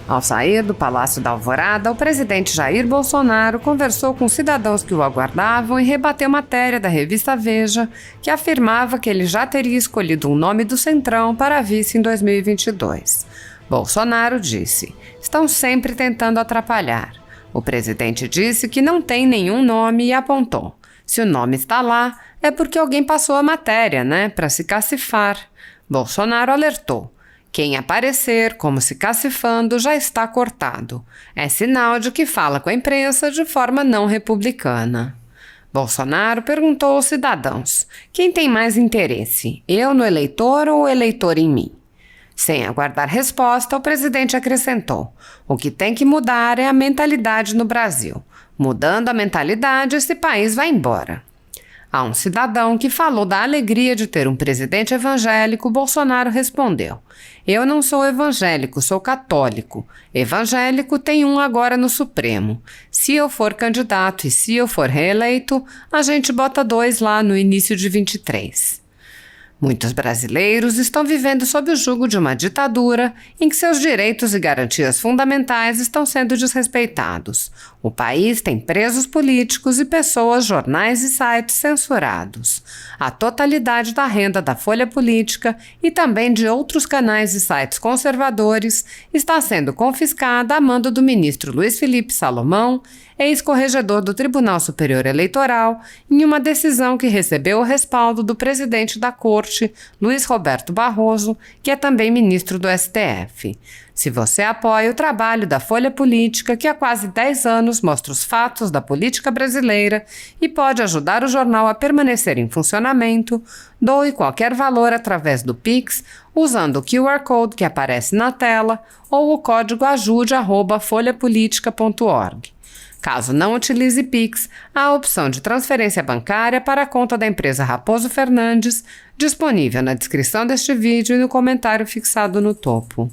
Ao sair do Palácio da Alvorada, o presidente Jair Bolsonaro conversou com cidadãos que o aguardavam e rebateu matéria da revista Veja, que afirmava que ele já teria escolhido um nome do Centrão para vice em 2022. Bolsonaro disse: "Estão sempre tentando atrapalhar." O presidente disse que não tem nenhum nome e apontou: "Se o nome está lá, é porque alguém passou a matéria, né, para se cacifar." Bolsonaro alertou: "Quem aparecer como se cacifando já está cortado. É sinal de que fala com a imprensa de forma não republicana." Bolsonaro perguntou aos cidadãos: "Quem tem mais interesse, eu no eleitor ou o eleitor em mim?" Sem aguardar resposta, o presidente acrescentou: "O que tem que mudar é a mentalidade no Brasil. Mudando a mentalidade, esse país vai embora." A um cidadão que falou da alegria de ter um presidente evangélico, Bolsonaro respondeu: "Eu não sou evangélico, sou católico. Evangélico tem um agora no Supremo. Se eu for candidato e se eu for reeleito, a gente bota 2 lá no início de 23. Muitos brasileiros estão vivendo sob o jugo de uma ditadura em que seus direitos e garantias fundamentais estão sendo desrespeitados. O país tem presos políticos e pessoas, jornais e sites censurados. A totalidade da renda da Folha Política e também de outros canais e sites conservadores está sendo confiscada a mando do ministro Luiz Felipe Salomão, ex-corregedor do Tribunal Superior Eleitoral, em uma decisão que recebeu o respaldo do presidente da Corte, Luiz Roberto Barroso, que é também ministro do STF. Se você apoia o trabalho da Folha Política, que há quase 10 anos mostra os fatos da política brasileira e pode ajudar o jornal a permanecer em funcionamento, doe qualquer valor através do Pix, usando o QR Code que aparece na tela ou o código ajude@folhapolitica.org. Caso não utilize Pix, há a opção de transferência bancária para a conta da empresa Raposo Fernandes, disponível na descrição deste vídeo e no comentário fixado no topo.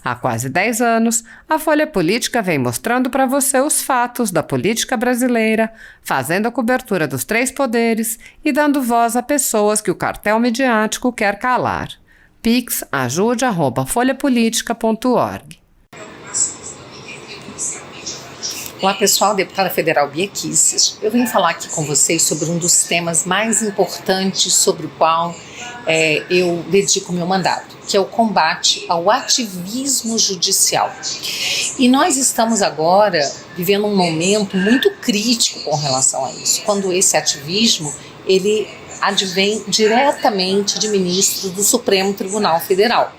Há quase 10 anos, a Folha Política vem mostrando para você os fatos da política brasileira, fazendo a cobertura dos 3 poderes e dando voz a pessoas que o cartel midiático quer calar. Pix ajude@folhapolitica.org. Olá pessoal, deputada federal Bia Kicis. Eu vim falar aqui com vocês sobre um dos temas mais importantes sobre o qual eu dedico meu mandato, que é o combate ao ativismo judicial. E nós estamos agora vivendo um momento muito crítico com relação a isso, quando esse ativismo ele advém diretamente de ministros do Supremo Tribunal Federal.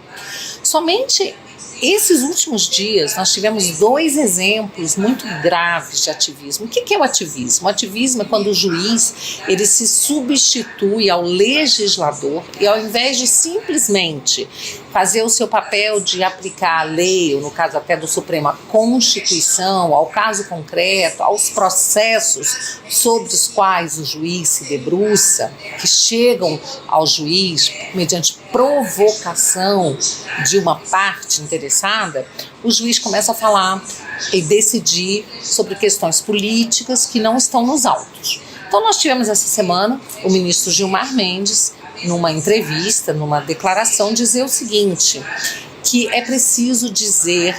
Somente esses últimos dias nós tivemos 2 exemplos muito graves de ativismo. O que é o ativismo? O ativismo é quando o juiz ele se substitui ao legislador e ao invés de simplesmente fazer o seu papel de aplicar a lei, ou no caso até do Supremo, a Constituição, ao caso concreto, aos processos sobre os quais o juiz se debruça, que chegam ao juiz mediante provocação de uma parte interessada, o juiz começa a falar e decidir sobre questões políticas que não estão nos autos. Então nós tivemos essa semana o ministro Gilmar Mendes, numa entrevista, numa declaração, dizer o seguinte, que é preciso dizer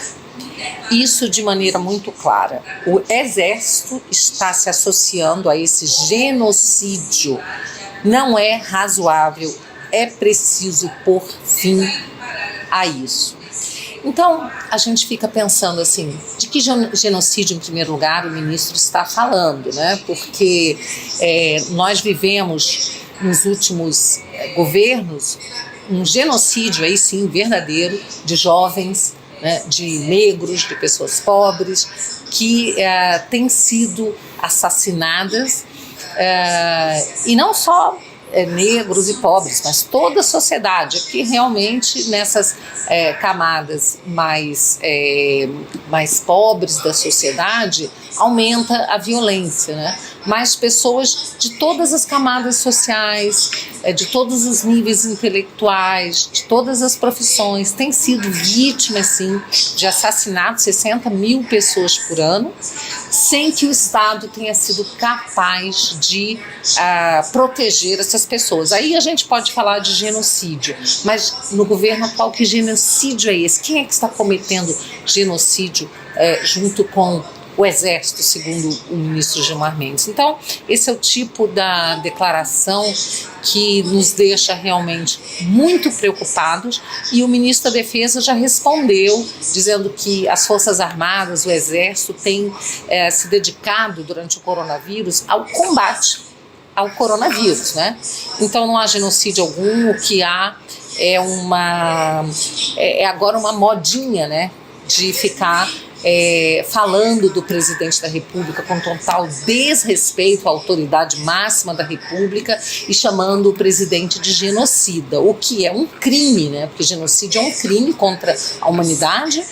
isso de maneira muito clara. O Exército está se associando a esse genocídio. Não é razoável, é preciso pôr fim a isso. Então, a gente fica pensando assim, de que genocídio, em primeiro lugar, o ministro está falando, né? Porque nós vivemos nos últimos governos um genocídio, aí sim, verdadeiro, de jovens, né, de negros, de pessoas pobres, que têm sido assassinadas, e não só negros e pobres, mas toda a sociedade, que realmente nessas camadas mais pobres da sociedade aumenta a violência, né? Mas pessoas de todas as camadas sociais, de todos os níveis intelectuais, de todas as profissões, tem sido vítima, sim, de assassinato, 60 mil pessoas por ano, sem que o Estado tenha sido capaz de proteger essas pessoas. Aí a gente pode falar de genocídio, mas no governo atual, que genocídio é esse? Quem é que está cometendo genocídio junto com o Exército, segundo o ministro Gilmar Mendes? Então, esse é o tipo da declaração que nos deixa realmente muito preocupados, e o ministro da Defesa já respondeu, dizendo que as Forças Armadas, o Exército, têm se dedicado durante o coronavírus ao combate ao coronavírus, né? Então não há genocídio algum, o que há é agora uma modinha, né, de ficar falando do presidente da República com total desrespeito à autoridade máxima da República e chamando o presidente de genocida, o que é um crime, né? Porque genocídio é um crime contra a humanidade,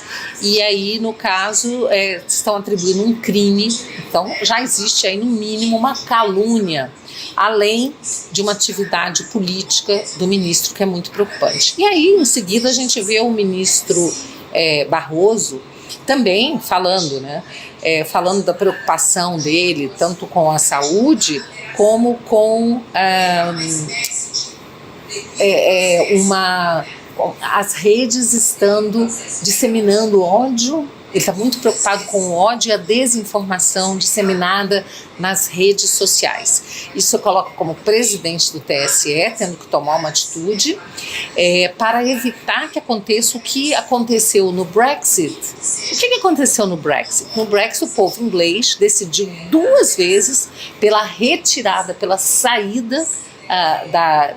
e aí, no caso, estão atribuindo um crime. Então já existe aí, no mínimo, uma calúnia, além de uma atividade política do ministro, que é muito preocupante. E aí, em seguida, a gente vê o ministro Barroso também falando, né, falando da preocupação dele, tanto com a saúde, como com as redes estando disseminando ódio. Ele está muito preocupado com o ódio e a desinformação disseminada nas redes sociais. Isso eu coloco como presidente do TSE, tendo que tomar uma atitude para evitar que aconteça o que aconteceu no Brexit. O que aconteceu no Brexit? No Brexit, o povo inglês decidiu 2 vezes pela retirada, pela saída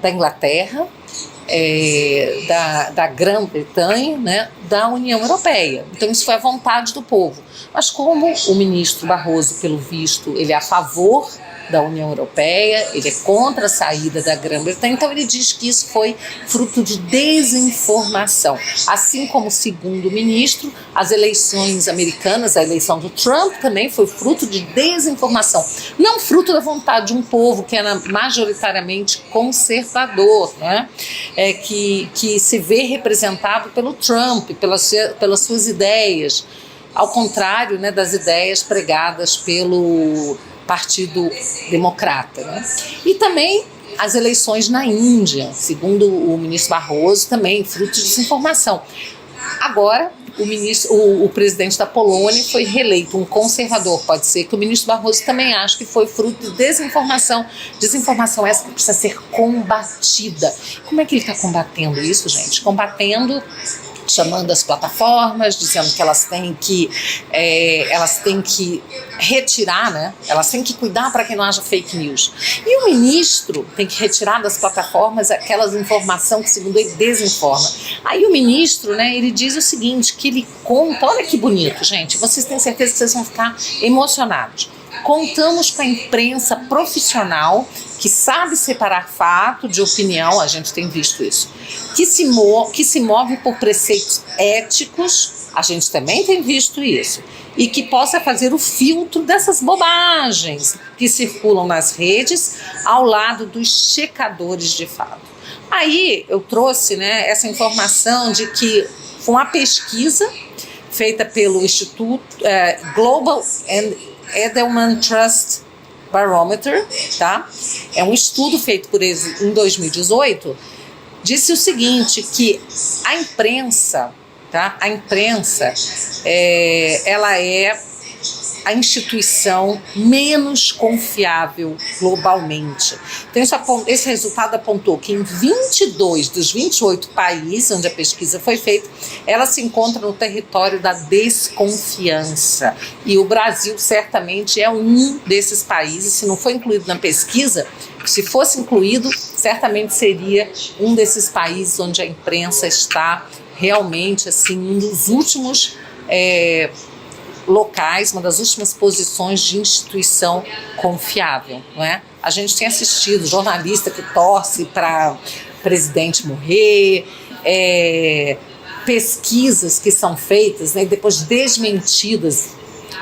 da Inglaterra, da Grã-Bretanha, né, da União Europeia. Então isso foi a vontade do povo. Mas como o ministro Barroso, pelo visto, ele é a favor da União Europeia, ele é contra a saída da Grã-Bretanha, então ele diz que isso foi fruto de desinformação. Assim como, segundo o ministro, as eleições americanas, a eleição do Trump também foi fruto de desinformação, não fruto da vontade de um povo que era majoritariamente conservador, né? Que se vê representado pelo Trump, pelas suas ideias, ao contrário, né, das ideias pregadas pelo Partido Democrata, né? E também as eleições na Índia, segundo o ministro Barroso, também fruto de desinformação. Agora, o presidente da Polônia foi reeleito, um conservador. Pode ser que o ministro Barroso também ache que foi fruto de desinformação. Desinformação essa que precisa ser combatida. Como é que ele está combatendo isso, gente? Combatendo, chamando as plataformas, dizendo que elas têm que retirar, né? Elas têm que cuidar para que não haja fake news. E o ministro tem que retirar das plataformas aquelas informações que, segundo ele, desinforma. Aí o ministro, né, ele diz o seguinte, que ele conta, olha que bonito, gente, vocês têm certeza que vocês vão ficar emocionados. Contamos com a imprensa profissional que sabe separar fato de opinião, a gente tem visto isso, que se move por preceitos éticos, a gente também tem visto isso, e que possa fazer o filtro dessas bobagens que circulam nas redes ao lado dos checadores de fato. Aí eu trouxe, né, essa informação de que foi uma pesquisa feita pelo Instituto Global and Edelman Trust Barometer, tá? É um estudo feito por eles em 2018, disse o seguinte, que a imprensa, tá? A imprensa, ela é a instituição menos confiável globalmente. Então, esse resultado apontou que em 22 dos 28 países onde a pesquisa foi feita, ela se encontra no território da desconfiança. E o Brasil certamente é um desses países, se não foi incluído na pesquisa, se fosse incluído, certamente seria um desses países onde a imprensa está realmente assim, um dos últimos locais, uma das últimas posições de instituição confiável, não é? A gente tem assistido jornalista que torce para presidente morrer, pesquisas que são feitas, né, e depois desmentidas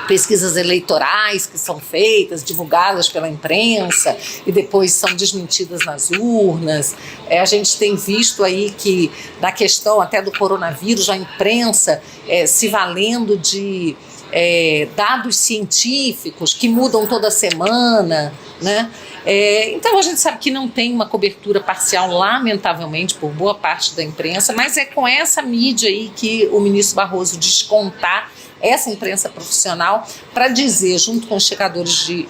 pesquisas eleitorais que são feitas, divulgadas pela imprensa e depois são desmentidas nas urnas. A gente tem visto aí que na questão até do coronavírus, a imprensa se valendo de dados científicos que mudam toda semana, né? Então a gente sabe que não tem uma cobertura parcial, lamentavelmente, por boa parte da imprensa, mas é com essa mídia aí que o ministro Barroso diz contar, essa imprensa profissional, para dizer, junto com os checadores de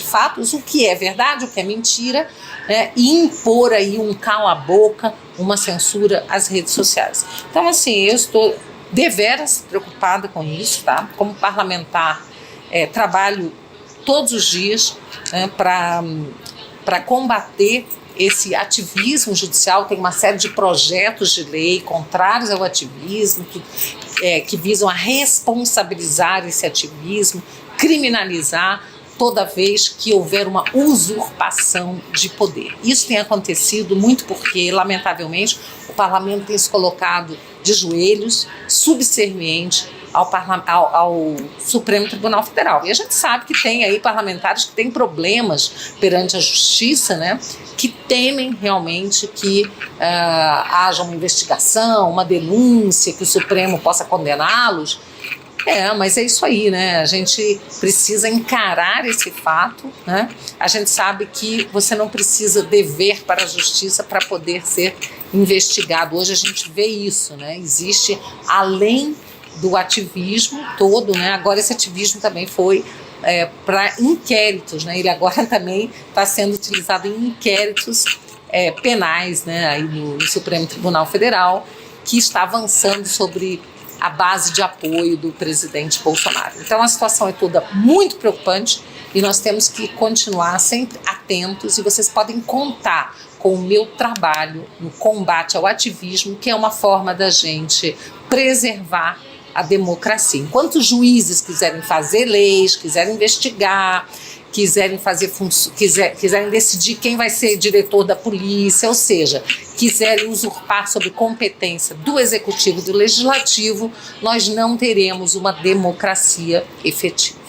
fatos, o que é verdade, o que é mentira, né, e impor aí um cala-boca, uma censura às redes sociais. Então, assim, eu estou deveras preocupada com isso, tá? Como parlamentar, trabalho todos os dias, né, para combater esse ativismo judicial. Tem uma série de projetos de lei contrários ao ativismo, que visam a responsabilizar esse ativismo, criminalizar toda vez que houver uma usurpação de poder. Isso tem acontecido muito porque, lamentavelmente, o parlamento tem se colocado de joelhos, subserviente ao Supremo Tribunal Federal. E a gente sabe que tem aí parlamentares que têm problemas perante a justiça, né, que temem realmente que haja uma investigação, uma denúncia, que o Supremo possa condená-los. Mas é isso aí, né? A gente precisa encarar esse fato, né? A gente sabe que você não precisa dever para a justiça para poder ser investigado. Hoje a gente vê isso, né? Existe, além do ativismo todo, né? Agora esse ativismo também foi para inquéritos, né? Ele agora também está sendo utilizado em inquéritos penais, né? Aí no Supremo Tribunal Federal, que está avançando sobre a base de apoio do presidente Bolsonaro. Então a situação é toda muito preocupante e nós temos que continuar sempre atentos, e vocês podem contar com o meu trabalho no combate ao ativismo, que é uma forma da gente preservar a democracia. Enquanto os juízes quiserem fazer leis, quiserem investigar, quiserem decidir quem vai ser diretor da polícia, ou seja, quiserem usurpar sobre competência do executivo e do legislativo, nós não teremos uma democracia efetiva.